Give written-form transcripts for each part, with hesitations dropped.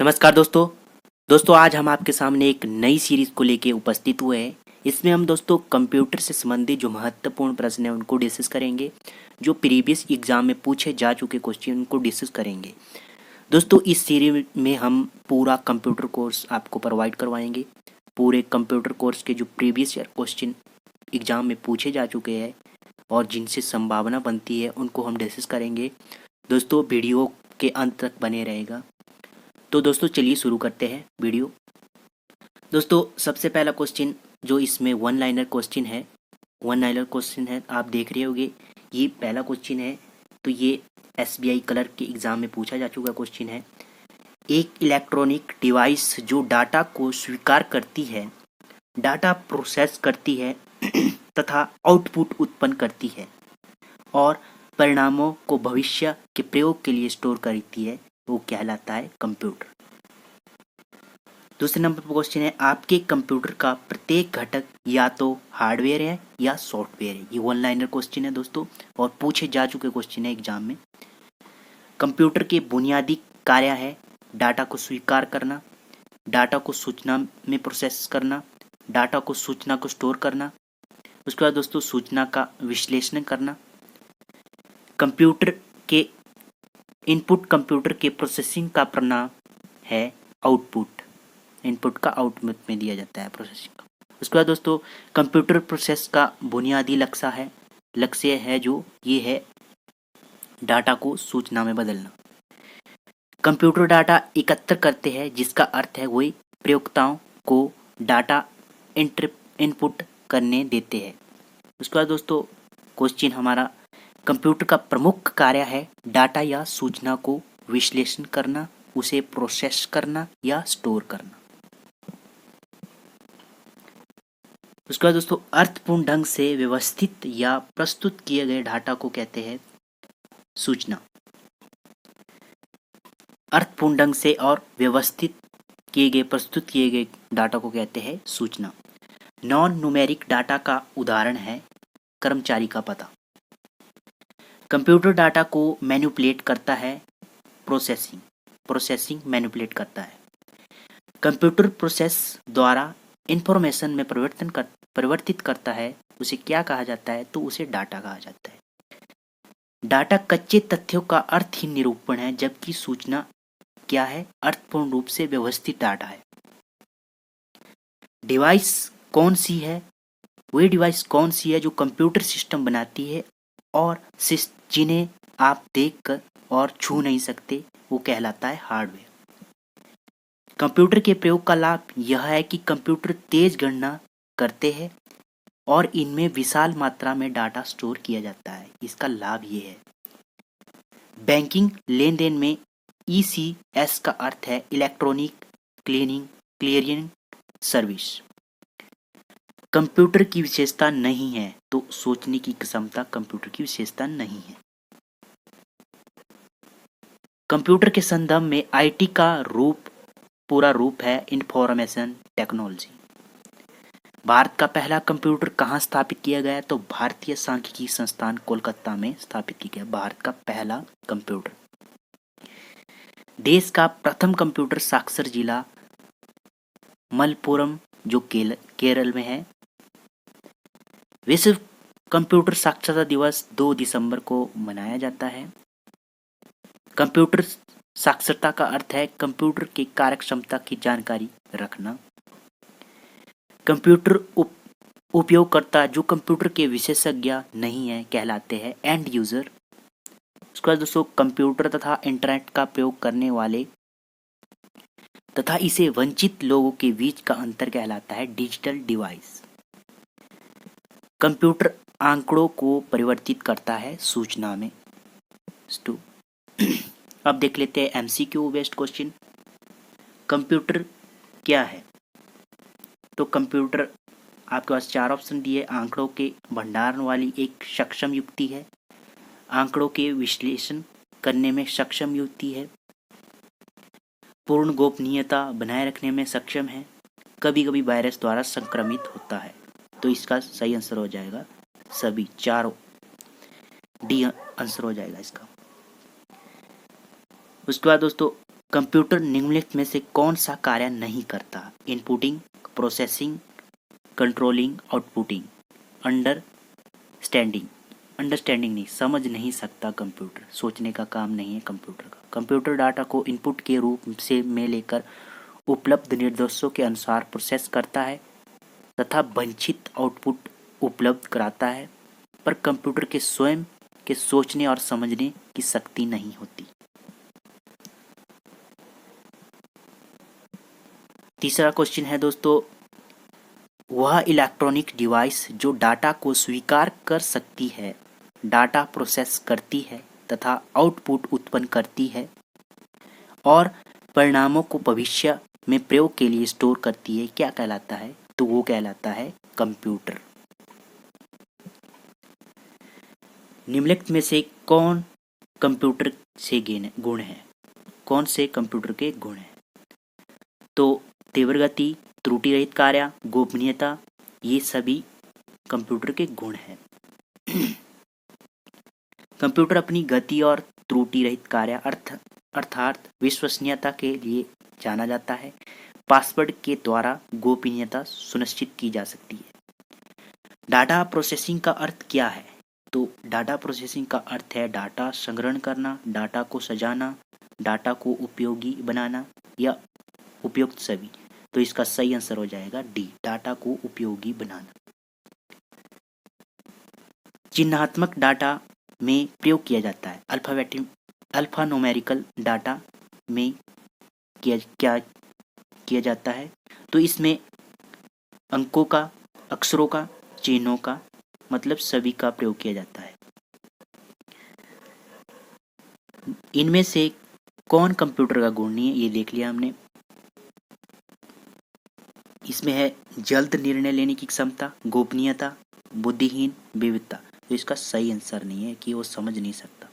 नमस्कार दोस्तों। आज हम आपके सामने एक नई सीरीज को लेके उपस्थित हुए हैं। इसमें हम दोस्तों कंप्यूटर से संबंधित जो महत्वपूर्ण प्रश्न हैं उनको डिस्कस करेंगे। जो प्रीवियस एग्जाम में पूछे जा चुके क्वेश्चन उनको डिस्कस करेंगे। दोस्तों इस सीरीज में हम पूरा कंप्यूटर कोर्स आपको प्रोवाइड करवाएंगे। पूरे कंप्यूटर कोर्स के जो प्रीवियस ईयर क्वेश्चन एग्जाम में पूछे जा चुके हैं और जिनसे संभावना बनती है उनको हम डिस्कस करेंगे। दोस्तों वीडियो के अंत तक बने रहेगा। तो दोस्तों चलिए शुरू करते हैं वीडियो। दोस्तों सबसे पहला क्वेश्चन जो इसमें वन लाइनर क्वेश्चन है आप देख रहे होंगे। ये पहला क्वेश्चन है। तो ये SBI क्लर्क के एग्ज़ाम में पूछा जा चुका क्वेश्चन है। एक इलेक्ट्रॉनिक डिवाइस जो डाटा को स्वीकार करती है, डाटा प्रोसेस करती है तथा आउटपुट उत्पन्न करती है और परिणामों को भविष्य के प्रयोग के लिए स्टोर करती है, वो कहलाता है कंप्यूटर। दूसरे नंबर पर क्वेश्चन है, आपके कंप्यूटर का प्रत्येक घटक या तो हार्डवेयर है या सॉफ्टवेयर है। ये वन लाइनर क्वेश्चन है दोस्तों और पूछे जा चुके क्वेश्चन है एग्जाम में। कंप्यूटर के बुनियादी कार्य है डाटा को स्वीकार करना, डाटा को सूचना में प्रोसेस करना, डाटा को सूचना को स्टोर करना, उसके बाद दोस्तों सूचना का विश्लेषण करना। कंप्यूटर के इनपुट कंप्यूटर के प्रोसेसिंग का परिणाम है आउटपुट। इनपुट का आउटपुट में दिया जाता है प्रोसेसिंग का। उसके बाद दोस्तों कंप्यूटर प्रोसेस का बुनियादी लक्ष्य है जो ये है डाटा को सूचना में बदलना। कंप्यूटर डाटा एकत्र करते हैं जिसका अर्थ है वही प्रयोक्ताओं को डाटा इनपुट करने देते हैं। उसके बाद दोस्तों क्वेश्चन हमारा, कंप्यूटर का प्रमुख कार्य है डाटा या सूचना को विश्लेषण करना, उसे प्रोसेस करना या स्टोर करना। उसके बाद दोस्तों अर्थपूर्ण ढंग से व्यवस्थित या प्रस्तुत किए गए डाटा को कहते हैं सूचना। अर्थपूर्ण ढंग से और व्यवस्थित प्रस्तुत किए गए डाटा को कहते हैं सूचना। नॉन न्यूमेरिक डाटा का उदाहरण है कर्मचारी का पता। कंप्यूटर डाटा को मैनिपुलेट करता है प्रोसेसिंग मैनिपुलेट करता है। कंप्यूटर प्रोसेस द्वारा इंफॉर्मेशन में परिवर्तित करता है, उसे क्या कहा जाता है? तो उसे डाटा कहा जाता है। डाटा कच्चे तथ्यों का अर्थहीन निरूपण है, जबकि सूचना क्या है? अर्थपूर्ण रूप से व्यवस्थित डाटा है। डिवाइस कौन सी है? वही डिवाइस कौन सी है जो कंप्यूटर सिस्टम बनाती है और जिन्हें आप देखकर और छू नहीं सकते, वो कहलाता है हार्डवेयर। कंप्यूटर के प्रयोग का लाभ यह है कि कंप्यूटर तेज गणना करते हैं और इनमें विशाल मात्रा में डाटा स्टोर किया जाता है। इसका लाभ ये है। बैंकिंग लेन देन में ECS का अर्थ है इलेक्ट्रॉनिक क्लियरिंग सर्विस। कंप्यूटर की विशेषता नहीं है, तो सोचने की क्षमता कंप्यूटर की विशेषता नहीं है। कंप्यूटर के संदर्भ में IT का पूरा रूप है इंफॉर्मेशन टेक्नोलॉजी। भारत का पहला कंप्यूटर कहाँ स्थापित किया गया? तो भारतीय सांख्यिकी संस्थान कोलकाता में स्थापित किया गया भारत का पहला कंप्यूटर। देश का प्रथम कंप्यूटर साक्षर जिला मलप्पुरम जो केरल में है। विश्व कंप्यूटर साक्षरता दिवस 2 दिसंबर को मनाया जाता है। कंप्यूटर साक्षरता का अर्थ है कंप्यूटर की कार्यक्षमता की जानकारी रखना। कंप्यूटर उपयोगकर्ता जो कंप्यूटर के विशेषज्ञ नहीं है कहलाते हैं एंड यूजर। उसके बाद दोस्तों कंप्यूटर तथा इंटरनेट का प्रयोग करने वाले तथा इसे वंचित लोगों के बीच का अंतर कहलाता है डिजिटल डिवाइस। कंप्यूटर आंकड़ों को परिवर्तित करता है सूचना में। अब देख लेते हैं MCQ बेस्ड क्वेश्चन। कंप्यूटर क्या है? तो कंप्यूटर आपके पास 4 ऑप्शन दिए। आंकड़ों के भंडारण वाली एक सक्षम युक्ति है, आंकड़ों के विश्लेषण करने में सक्षम युक्ति है, पूर्ण गोपनीयता बनाए रखने में सक्षम है, कभी कभी वायरस द्वारा संक्रमित होता है। तो इसका सही आंसर हो जाएगा सभी चारों, डी आंसर हो जाएगा इसका। उसके बाद दोस्तों कंप्यूटर निम्नलिखित में से कौन सा कार्य नहीं करता? Inputting, processing, controlling, outputting, understanding. Understanding नहीं, समझ नहीं सकता कंप्यूटर, सोचने का काम नहीं है कंप्यूटर का। कंप्यूटर डाटा को इनपुट के रूप से में लेकर उपलब्ध निर्देशों के अनुसार प्रोसेस करता है तथा वांछित आउटपुट उपलब्ध कराता है, पर कंप्यूटर के स्वयं के सोचने और समझने की शक्ति नहीं होती। तीसरा क्वेश्चन है दोस्तों, वह इलेक्ट्रॉनिक डिवाइस जो डाटा को स्वीकार कर सकती है, डाटा प्रोसेस करती है तथा आउटपुट उत्पन्न करती है और परिणामों को भविष्य में प्रयोग के लिए स्टोर करती है, क्या कहलाता है? तो वो कहलाता है कंप्यूटर। निम्नलिखित में से कौन कंप्यूटर से गुण है? कौन से कंप्यूटर के गुण हैं? तो तीव्र गति, त्रुटि रहित कार्य, गोपनीयता, ये सभी कंप्यूटर के गुण हैं। कंप्यूटर अपनी गति और त्रुटि रहित कार्य अर्थात विश्वसनीयता के लिए जाना जाता है। पासवर्ड के द्वारा गोपनीयता सुनिश्चित की जा सकती है। डाटा प्रोसेसिंग का अर्थ क्या है? तो डाटा प्रोसेसिंग का अर्थ है डाटा संग्रहण करना, डाटा को सजाना, डाटा को उपयोगी बनाना या उपयुक्त सभी। तो इसका सही आंसर हो जाएगा डी, डाटा को उपयोगी बनाना। चिन्हात्मक डाटा में प्रयोग किया जाता है। अल्फान्यूमेरिकल डाटा में किया जाता है। तो इसमें अंकों का, अक्षरों का, चिन्हों का, मतलब सभी का प्रयोग किया जाता है। इनमें से कौन कंप्यूटर का गुण नहीं है, ये देख लिया हमने। इसमें है जल्द निर्णय लेने की क्षमता, गोपनीयता, बुद्धिहीन, विविधता। तो इसका सही आंसर नहीं है कि वो समझ नहीं सकता।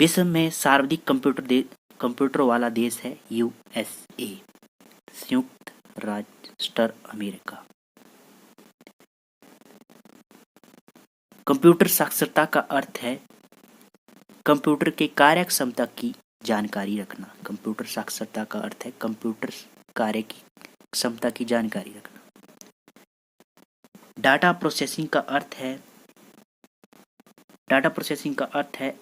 विश्व में सर्वाधिक कंप्यूटर वाला देश है यूएसए, संयुक्त राष्ट्र अमेरिका। कंप्यूटर साक्षरता का अर्थ है कंप्यूटर के कार्य क्षमता की जानकारी रखना। कंप्यूटर साक्षरता का अर्थ है कंप्यूटर कार्य की क्षमता की जानकारी रखना। डाटा प्रोसेसिंग का अर्थ है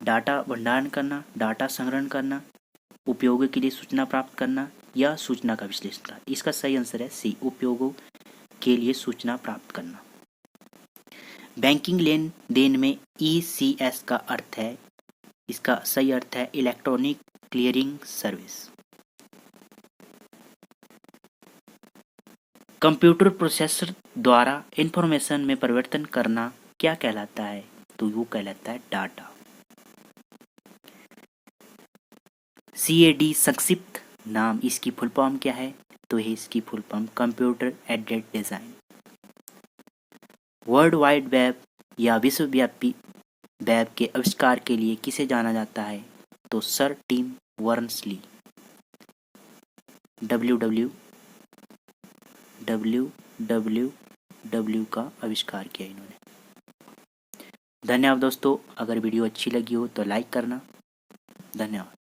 डाटा भंडारण करना, डाटा संग्रहण करना, उपयोगों के लिए सूचना प्राप्त करना या सूचना का विश्लेषण करना। इसका सही आंसर है सी, उपयोगों के लिए सूचना प्राप्त करना। बैंकिंग लेन देन में ईसीएस का अर्थ है, इसका सही अर्थ है electronic clearing service. Computer processor द्वारा इंफॉर्मेशन में परिवर्तन करना क्या कहलाता है? तो वो कहलाता है डाटा। CAD संक्षिप्त नाम, इसकी फुल फॉर्म क्या है? तो है इसकी full form computer aided design. World wide web या विश्वव्यापी वेब के आविष्कार के लिए किसे जाना जाता है? तो सर टिम बर्नर्स-ली। www का आविष्कार किया इन्होंने। धन्यवाद दोस्तों। अगर वीडियो अच्छी लगी हो तो लाइक करना। धन्यवाद।